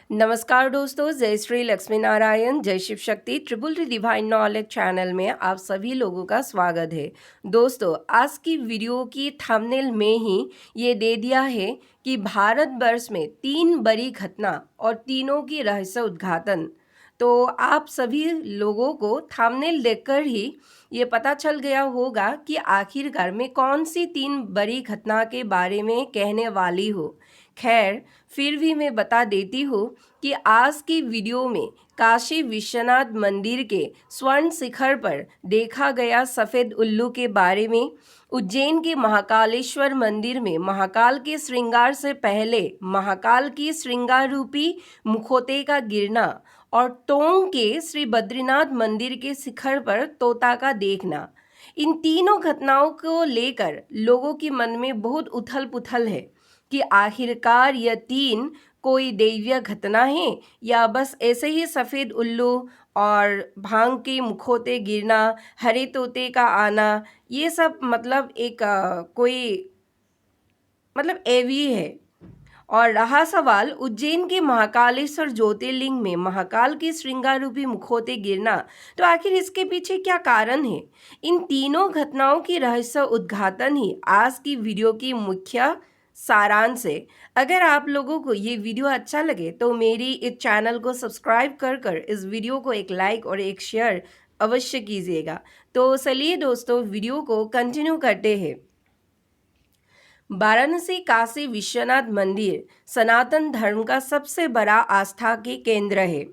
नमस्कार दोस्तों, जय श्री लक्ष्मी नारायण, जय Shiv Shakti. Triple T divine knowledge channel में आप सभी लोगों का स्वागत है। दोस्तों, आज की वीडियो की थंबनेल में ही ये दे दिया है कि भारतवर्ष में 3 बड़ी घटना और तीनों की रहस्य उद्घाटन। तो आप सभी लोगों को थंबनेल देखकर ही ये पता चल गया होगा कि आखिरकार मैं कौन सी 3 बड़ी घटना के बारे में कहने वाली हूँ। खैर, फिर भी मैं बता देती हूँ कि आज की वीडियो में काशी विश्वनाथ मंदिर के स्वर्ण शिखर पर देखा गया सफ़ेद उल्लू के बारे में, उज्जैन के महाकालेश्वर मंदिर में महाकाल के श्रृंगार से पहले महाकाल की श्रृंगार रूपी मुखौटे का गिरना और टोंक के श्री बद्रीनाथ मंदिर के शिखर पर तोता का देखना। इन तीनों घटनाओं को लेकर लोगों के मन में बहुत उथल पुथल है कि आखिरकार यह 3 कोई दैवीय घटना है या बस ऐसे ही सफ़ेद उल्लू और भांग के मुखौटे गिरना, हरे तोते का आना, ये सब मतलब एक कोई मतलब एवी है। और रहा सवाल उज्जैन के महाकालेश्वर ज्योतिर्लिंग में महाकाल के श्रृंगार रूपी मुखौटे गिरना, तो आखिर इसके पीछे क्या कारण है? इन तीनों घटनाओं की रहस्य उद्घाटन ही आज की वीडियो की मुख्य सारांश है। अगर आप लोगों को ये वीडियो अच्छा लगे तो मेरी इस चैनल को सब्सक्राइब कर इस वीडियो को एक लाइक और एक शेयर अवश्य कीजिएगा। तो चलिए दोस्तों, वीडियो को कंटिन्यू करते हैं। वाराणसी काशी विश्वनाथ मंदिर सनातन धर्म का सबसे बड़ा आस्था के केंद्र है।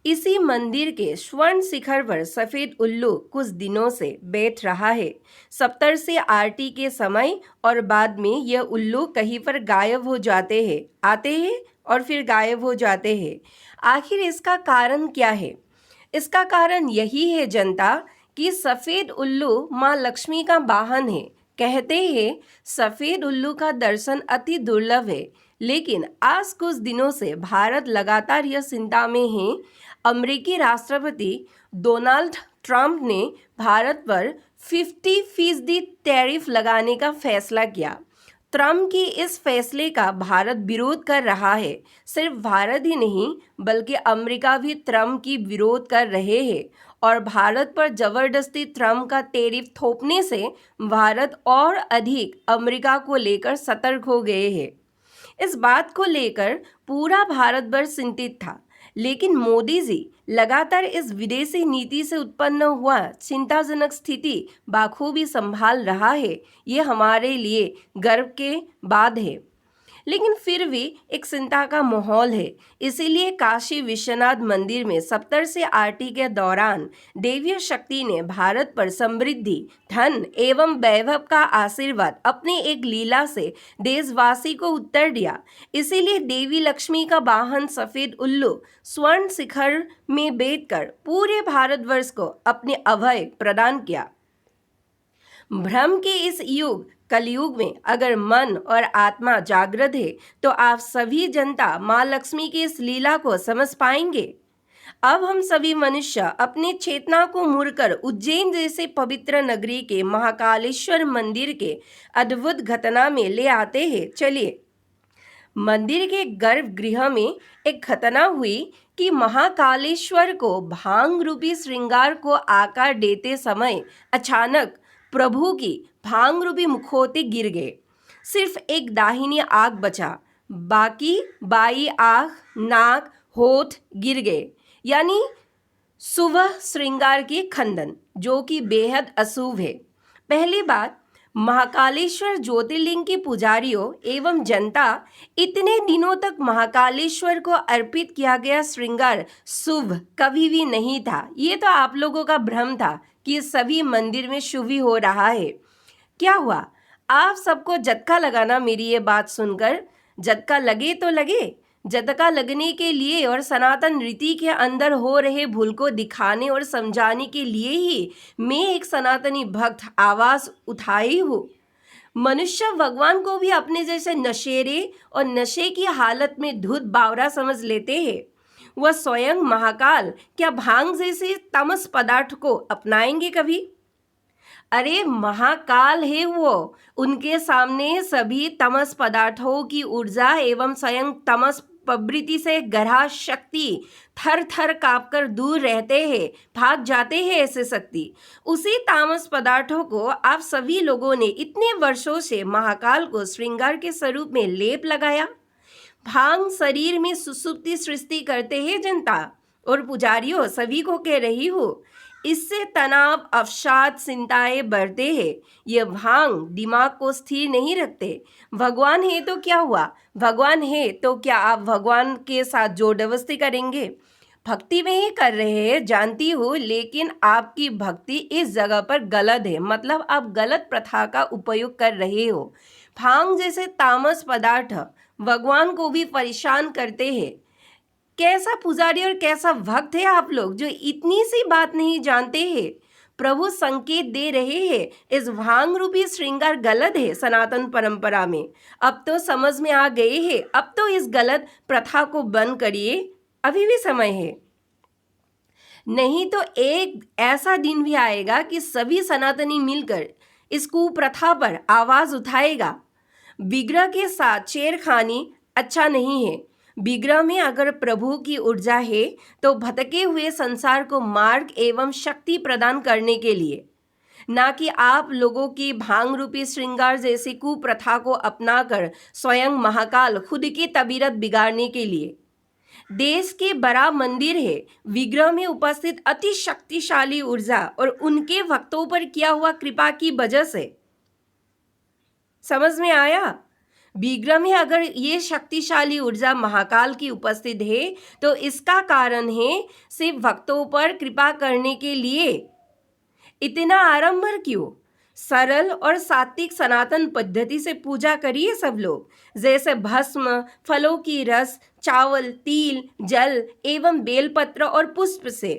इसी मंदिर के स्वर्ण शिखर पर सफ़ेद उल्लू कुछ दिनों से बैठ रहा है। सप्तर से आरती के समय और बाद में यह उल्लू कहीं पर गायब हो जाते हैं, आते हैं और फिर गायब हो जाते हैं। आखिर इसका कारण क्या है? इसका कारण यही है जनता कि सफ़ेद उल्लू माँ लक्ष्मी का वाहन है। कहते हैं सफ़ेद उल्लू का दर्शन अति दुर्लभ है, लेकिन आज कुछ दिनों से भारत लगातार यह चिंता में है। अमेरिकी राष्ट्रपति डोनाल्ड ट्रंप ने भारत पर 50% टैरिफ लगाने का फैसला किया। ट्रंप की इस फैसले का भारत विरोध कर रहा है। सिर्फ भारत ही नहीं बल्कि अमेरिका भी ट्रंप की विरोध कर रहे हैं और भारत पर जबरदस्ती ट्रंप का टैरिफ थोपने से भारत और अधिक अमेरिका को लेकर सतर्क हो गए हैं। इस बात को लेकर पूरा भारतवर्ष चिंतित था, लेकिन मोदी जी लगातार इस विदेशी नीति से उत्पन्न हुआ चिंताजनक स्थिति बाखूबी संभाल रहा है। ये हमारे लिए गर्व के बात है, लेकिन फिर भी एक चिंता का माहौल है। इसीलिए काशी विश्वनाथ मंदिर में सप्तर से आरती के दौरान देवीय शक्ति ने भारत पर समृद्धि, धन एवं वैभव का आशीर्वाद अपनी एक लीला से देशवासी को उत्तर दिया। इसीलिए देवी लक्ष्मी का वाहन सफ़ेद उल्लू स्वर्ण शिखर में बैठकर पूरे भारतवर्ष को अपने अभय प्रदान किया। भ्रम के इस युग कलयुग में अगर मन और आत्मा जागृत है तो आप सभी जनता माँ लक्ष्मी की इस लीला को समझ पाएंगे। अब हम सभी मनुष्य अपनी चेतना को मुड़कर उज्जैन जैसे पवित्र नगरी के महाकालेश्वर मंदिर के अद्भुत घटना में ले आते हैं। चलिए, मंदिर के गर्भगृह में एक घटना हुई कि महाकालेश्वर को भांग रूपी श्रृंगार को आकार देते समय अचानक प्रभु की भांग रूपी मुखौटे गिर गए। सिर्फ एक दाहिनी आंख बचा, बाकी बाई आंख, नाक, होठ गिर गए, यानी शुभ श्रृंगार की खंडन, जो कि बेहद अशुभ है। पहली बात, महाकालेश्वर ज्योतिर्लिंग के पुजारियों एवं जनता इतने दिनों तक महाकालेश्वर को अर्पित किया गया श्रृंगार शुभ कभी भी नहीं था। ये तो आप लोगों का भ्रम था कि सभी मंदिर में शुभ ही हो रहा है। क्या हुआ? आप सबको झटका लगाना मेरी ये बात सुनकर। झटका लगे तो लगे। झटका लगने के लिए और सनातन रीति के अंदर हो रहे भूल को दिखाने और समझाने के लिए ही मैं एक सनातनी भक्त आवाज़ उठाई हूँ। मनुष्य भगवान को भी अपने जैसे नशेरे और नशे की हालत में धुत बावरा समझ लेते हैं। वह स्वयं महाकाल क्या भांग जैसे तमस पदार्थ को अपनाएंगे कभी? अरे महाकाल है वो, उनके सामने सभी तमस पदार्थों की ऊर्जा एवं स्वयं तमस प्रवृत्ति से ग्रह शक्ति थर थर कांपकर दूर रहते हैं, भाग जाते हैं ऐसे शक्ति। उसी तामस पदार्थों को आप सभी लोगों ने इतने वर्षों से महाकाल को श्रृंगार के स्वरूप में लेप लगाया। भांग शरीर में सुसुप्ति सृष्टि करते हैं जनता और पुजारियों सभी को कह रही हूँ, इससे तनाव अवसाद चिंताएं बढ़ते हैं। ये भांग दिमाग को स्थिर नहीं रखते। भगवान है तो क्या हुआ, भगवान है तो क्या आप भगवान के साथ जोरदस्ती करेंगे? भक्ति में ही कर रहे हैं जानती हूँ, लेकिन आपकी भक्ति इस जगह पर गलत है, मतलब आप गलत प्रथा का उपयोग कर रहे हो। भांग जैसे तामस पदार्थ भगवान को भी परेशान करते हैं। कैसा पुजारी और कैसा भक्त है आप लोग जो इतनी सी बात नहीं जानते हैं। प्रभु संकेत दे रहे हैं, इस भांग रूपी श्रृंगार गलत है सनातन परंपरा में। अब तो समझ में आ गए हैं, अब तो इस गलत प्रथा को बंद करिए, अभी भी समय है। नहीं तो एक ऐसा दिन भी आएगा कि सभी सनातनी मिलकर इस कुप्रथा पर आवाज उठाएगा। विग्रह के साथ छेड़खानी अच्छा नहीं है। विग्रह में अगर प्रभु की ऊर्जा है तो भटके हुए संसार को मार्ग एवं शक्ति प्रदान करने के लिए, ना कि आप लोगों की भांग रूपी श्रृंगार जैसी कुप्रथा को अपनाकर स्वयं महाकाल खुद की तबीयत बिगाड़ने के लिए। देश के बड़ा मंदिर है, विग्रह में उपस्थित अति शक्तिशाली ऊर्जा और उनके भक्तों पर किया हुआ कृपा की वजह से। समझ में आया? विग्रह में अगर ये शक्तिशाली ऊर्जा महाकाल की उपस्थित है तो इसका कारण है सिर्फ भक्तों पर कृपा करने के लिए। इतना आडंबर क्यों? सरल और सात्विक सनातन पद्धति से पूजा करिए सब लोग, जैसे भस्म, फलों की रस, चावल, तिल, जल एवं बेलपत्र और पुष्प से,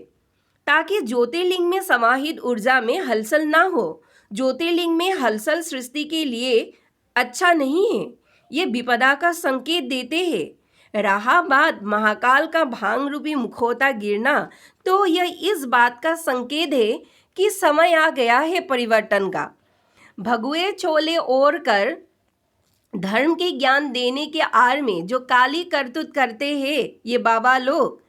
ताकि ज्योतिर्लिंग में समाहित ऊर्जा में हलचल ना हो। ज्योतिर्लिंग में हलचल सृष्टि के लिए अच्छा नहीं है, ये विपदा का संकेत देते हैं। रहा बात महाकाल का भांग रूपी मुखौटा गिरना, तो यह इस बात का संकेत है कि समय आ गया है परिवर्तन का। भगुए छोले ओढ़ कर धर्म के ज्ञान देने के आड़ में जो काली करतूत करते हैं ये बाबा लोग,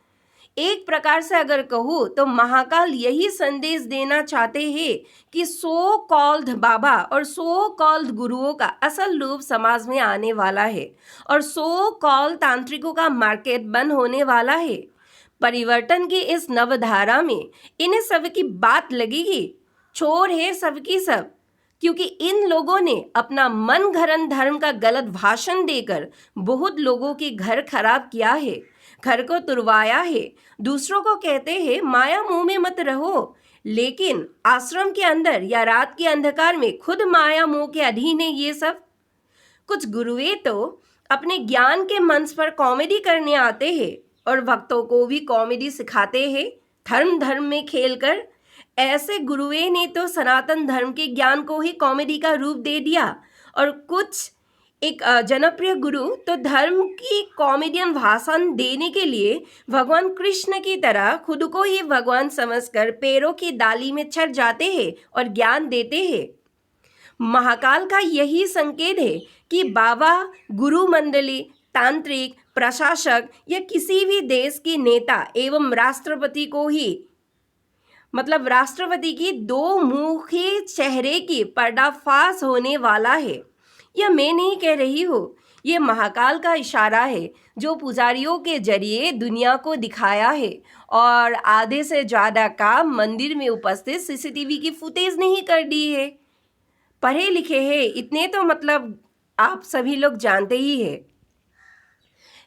एक प्रकार से अगर कहूँ तो महाकाल यही संदेश देना चाहते हैं कि सो कॉल्ड बाबा और सो कॉल्ड गुरुओं का असल रूप समाज में आने वाला है और सो कॉल्ड तांत्रिकों का मार्केट बंद होने वाला है। परिवर्तन की इस नवधारा में इन्हें सब की बात लगेगी, चोर है सबकी सब, क्योंकि इन लोगों ने अपना मन घड़ंत धर्म का गलत भाषण देकर बहुत लोगों के घर खराब किया है, घर को तुड़वाया है। दूसरों को कहते हैं माया मुंह में मत रहो, लेकिन आश्रम के अंदर या रात के अंधकार में खुद माया मोह के अधीन है ये सब। कुछ गुरुए तो अपने ज्ञान के मंच पर कॉमेडी करने आते हैं और भक्तों को भी कॉमेडी सिखाते हैं धर्म में खेलकर। ऐसे गुरुए ने तो सनातन धर्म के ज्ञान को ही कॉमेडी का रूप दे दिया और कुछ एक जनप्रिय गुरु तो धर्म की कॉमेडियन भाषण देने के लिए भगवान कृष्ण की तरह खुद को ही भगवान समझकर पैरों की दाली में छट जाते हैं और ज्ञान देते हैं। महाकाल का यही संकेत है कि बाबा, गुरु मंडली, तांत्रिक, प्रशासक या किसी भी देश के नेता एवं राष्ट्रपति को ही, मतलब राष्ट्रपति की दो मुखी चेहरे की पर्दाफाश होने वाला है। यह मैं नहीं कह रही हूँ, ये महाकाल का इशारा है जो पुजारियों के जरिए दुनिया को दिखाया है और आधे से ज़्यादा काम मंदिर में उपस्थित सीसीटीवी की फुटेज नहीं कर दी है। पढ़े लिखे हैं इतने तो मतलब आप सभी लोग जानते ही हैं।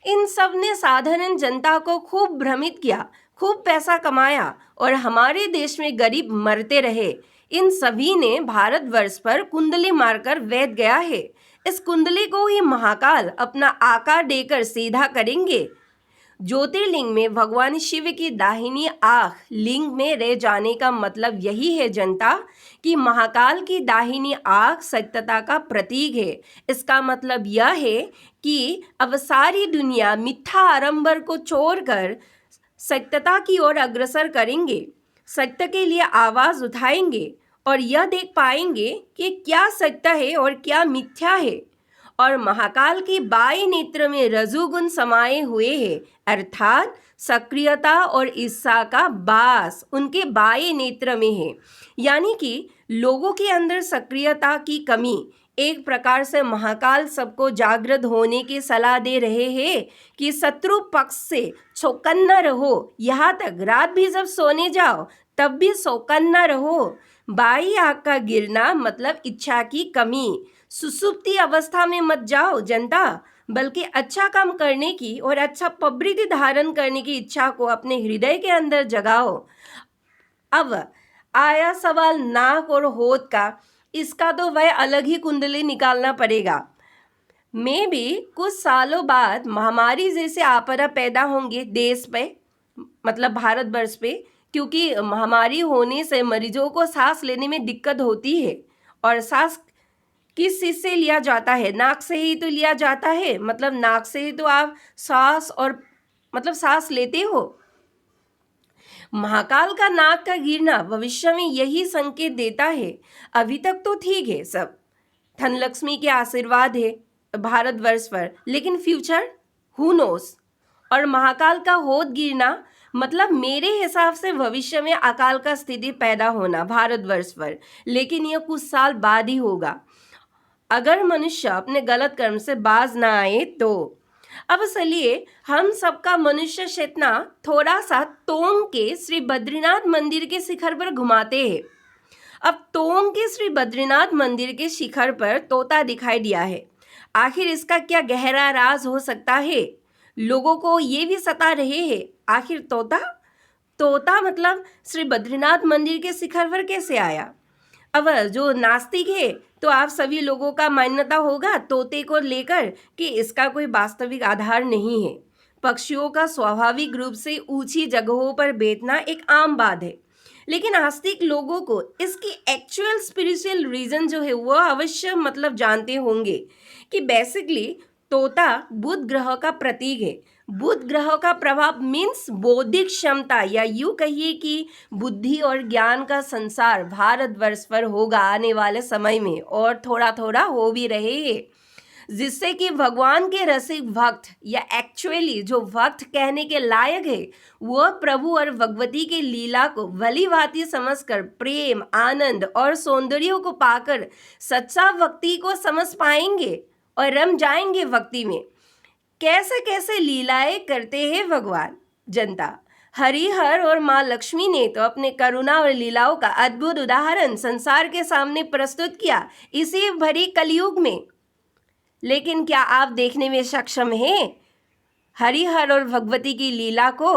इन सब ने साधारण जनता को खूब भ्रमित किया, खूब पैसा कमाया और हमारे देश में गरीब मरते रहे। इन सभी ने भारतवर्ष पर कुंडली मारकर बैठ गया है। इस कुंडली को ही महाकाल अपना आकार देकर सीधा करेंगे। ज्योतिर्लिंग में भगवान शिव की दाहिनी आंख लिंग में रह जाने का मतलब यही है जनता कि महाकाल की दाहिनी आंख सत्यता का प्रतीक है। इसका मतलब यह है कि अब सारी दुनिया मिथ्या आडंबर को छोड़कर सत्यता की ओर अग्रसर करेंगे, सत्य के लिए आवाज उठाएंगे और यह देख पाएंगे कि क्या सत्य है और क्या मिथ्या है। और महाकाल की बाएं नेत्र में रजोगुण समाये हुए है, अर्थात सक्रियता और ईर्ष्या का बास उनके बाएं नेत्र में है। यानी कि लोगों के अंदर सक्रियता की कमी, एक प्रकार से महाकाल सबको जागृत होने की सलाह दे रहे हैं कि शत्रु पक्ष से चौकन्ना रहो, यहाँ तक रात भी जब सोने जाओ तब भी चौकन्ना रहो। बाई आंख का गिरना मतलब इच्छा की कमी। सुसुप्ति अवस्था में मत जाओ जनता, बल्कि अच्छा काम करने की और अच्छा प्रवृत्ति धारण करने की इच्छा को अपने हृदय के अंदर जगाओ। अब आया सवाल नाक और होठ का, इसका तो वह अलग ही कुंडली निकालना पड़ेगा। में भी कुछ सालों बाद महामारी जैसे आपदा पैदा होंगे देश पे, मतलब भारतवर्ष पे, क्योंकि महामारी होने से मरीजों को सांस लेने में दिक्कत होती है। और सांस किस चीज से लिया जाता है? नाक से ही तो लिया जाता है, मतलब नाक से ही तो आप सांस और मतलब सांस लेते हो। महाकाल का नाक का गिरना भविष्य में यही संकेत देता है। अभी तक तो ठीक है सब, धनलक्ष्मी के आशीर्वाद है भारतवर्ष पर, लेकिन फ्यूचर हु नोस। और महाकाल का होठ गिरना मतलब मेरे हिसाब से भविष्य में अकाल का स्थिति पैदा होना भारतवर्ष पर, लेकिन यह कुछ साल बाद ही होगा अगर मनुष्य अपने गलत कर्म से बाज ना आए तो। अब चलिए हम सबका मनुष्य चेतना थोड़ा सा तोंग के श्री बद्रीनाथ मंदिर के शिखर पर घुमाते हैं। अब तोंग के श्री बद्रीनाथ मंदिर के शिखर पर तोता दिखाई दिया है। आखिर इसका क्या गहरा राज हो सकता है? लोगों को ये भी सता रहे हैं, आखिर तोता मतलब श्री बद्रीनाथ मंदिर के शिखर पर कैसे आया? अब जो नास्तिक है तो आप सभी लोगों का मान्यता होगा तोते को लेकर कि इसका कोई वास्तविक आधार नहीं है। पक्षियों का स्वाभाविक रूप से ऊंची जगहों पर बैठना एक आम बात है, लेकिन आस्तिक लोगों को इसकी एक्चुअल स्पिरिचुअल रीजन जो है वो अवश्य मतलब जानते होंगे कि बेसिकली तोता बुध ग्रह का प्रतीक है। बुध ग्रह का प्रभाव मीन्स बौद्धिक क्षमता, या यूं कहिए कि बुद्धि और ज्ञान का संसार भारतवर्ष पर होगा आने वाले समय में, और थोड़ा थोड़ा हो भी रहे हैं, जिससे कि भगवान के रसिक भक्त या एक्चुअली जो भक्त कहने के लायक है वह प्रभु और भगवती के लीला को भली भांति समझकर प्रेम, आनंद और सौंदर्य को पाकर सच्चा भक्ति को समझ पाएंगे और रम जाएंगे भक्ति में। कैसे कैसे लीलाएं करते हैं भगवान। जनता, हरिहर और माँ लक्ष्मी ने तो अपने करुणा और लीलाओं का अद्भुत उदाहरण संसार के सामने प्रस्तुत किया इसी भरी कलयुग में, लेकिन क्या आप देखने में सक्षम हैं हरिहर और भगवती की लीला को?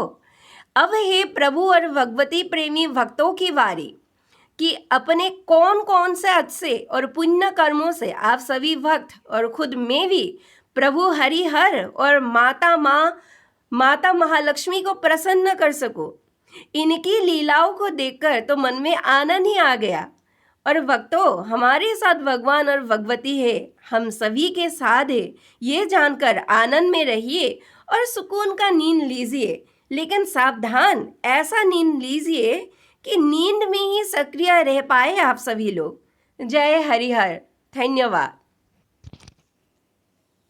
अब है प्रभु और भगवती प्रेमी भक्तों की बारी कि अपने कौन कौन से अच्छे और पुण्य कर्मों से आप सभी भक्त और खुद में भी प्रभु हरिहर और माता महालक्ष्मी को प्रसन्न कर सको। इनकी लीलाओं को देखकर तो मन में आनंद ही आ गया। और भक्तों, हमारे साथ भगवान और भगवती है, हम सभी के साथ है, ये जानकर आनंद में रहिए और सुकून का नींद लीजिए। लेकिन सावधान, ऐसा नींद लीजिए कि नींद में ही सक्रिय रह पाए आप सभी लोग। जय हरिहर। धन्यवाद।